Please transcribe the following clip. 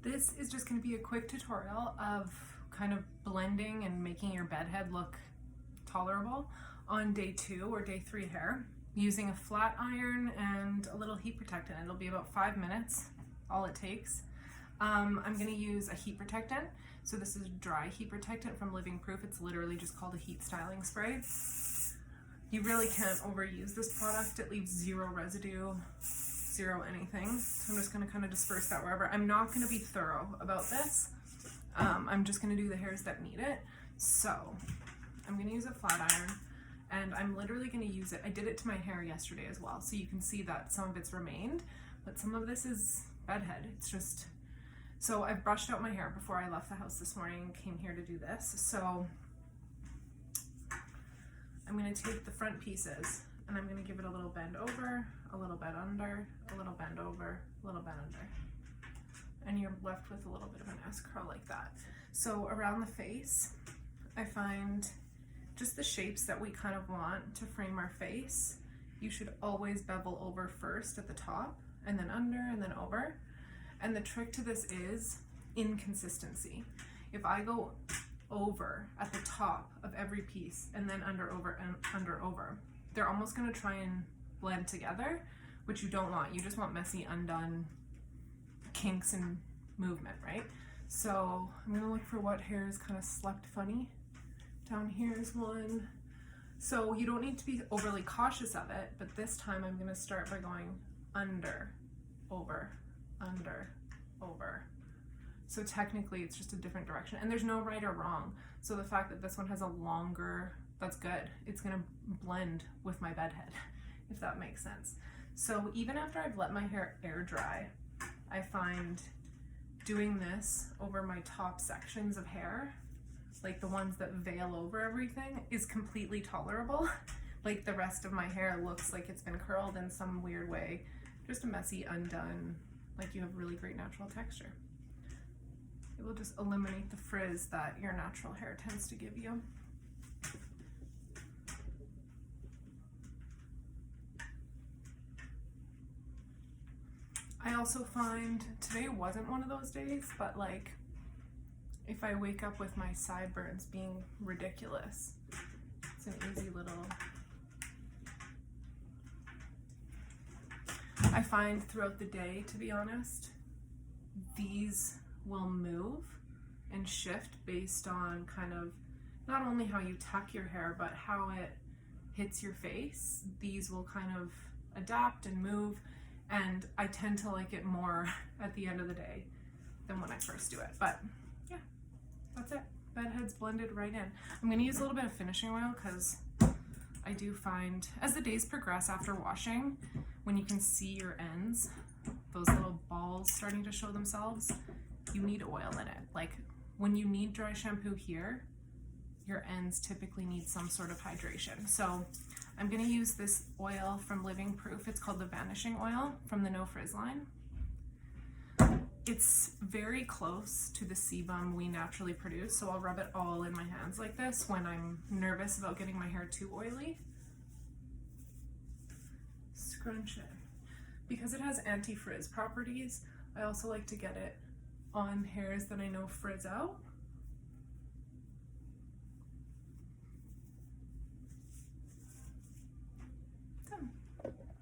This is just going to be a quick tutorial of kind of blending and making your bed head look tolerable on day 2 or day 3 hair using a flat iron and a little heat protectant. It'll be about 5 minutes, all it takes. I'm going to use a heat protectant. So this is a dry heat protectant from Living Proof. It's literally just called a heat styling spray. You really can't overuse this product. It leaves zero residue, zero anything. So I'm just going to kind of disperse that wherever. I'm not going to be thorough about this. I'm just going to do the hairs that need it. So I'm going to use a flat iron and I'm literally going to use it. I did it to my hair yesterday as well. So you can see that some of it's remained, but some of this is bedhead. It's just, so I've brushed out my hair before I left the house this morning and came here to do this. So I'm going to take the front pieces and I'm going to give it a little bend over, a little bend under, a little bend over, a little bend under. And you're left with a little bit of an S curl like that. So around the face, I find just the shapes that we kind of want to frame our face. You should always bevel over first at the top and then under and then over. And the trick to this is inconsistency. If I go over at the top of every piece and then under, over, and under, over, they're almost gonna try and blend together, which you don't want. You just want messy, undone kinks and movement, right? So I'm gonna look for what hairs kind of slept funny. Down here is one. So you don't need to be overly cautious of it, but this time I'm gonna start by going under, over, under, over. So technically it's just a different direction and there's no right or wrong. So the fact that this one has a longer, that's good. It's gonna blend with my bed head, if that makes sense. So even after I've let my hair air dry, I find doing this over my top sections of hair, like the ones that veil over everything, is completely tolerable. Like the rest of my hair looks like it's been curled in some weird way. Just a messy, undone, like you have really great natural texture. It will just eliminate the frizz that your natural hair tends to give you. I also find today wasn't one of those days, but like if I wake up with my sideburns being ridiculous, it's an easy little, I find throughout the day, to be honest, these will move and shift based on kind of not only how you tuck your hair, but how it hits your face. These will kind of adapt and move, and I tend to like it more at the end of the day than when I first do it. But yeah, that's it. Bed head's blended right in. I'm going to use a little bit of finishing oil because I do find as the days progress after washing, when you can see your ends, those little balls starting to show themselves, you need oil in it. Like when you need dry shampoo here, your ends typically need some sort of hydration. So I'm going to use this oil from Living Proof. It's called the Vanishing Oil from the No Frizz line. It's very close to the sebum we naturally produce, so I'll rub it all in my hands like this when I'm nervous about getting my hair too oily. Scrunch it. Because it has anti-frizz properties, I also like to get it on hairs that I know frizz out.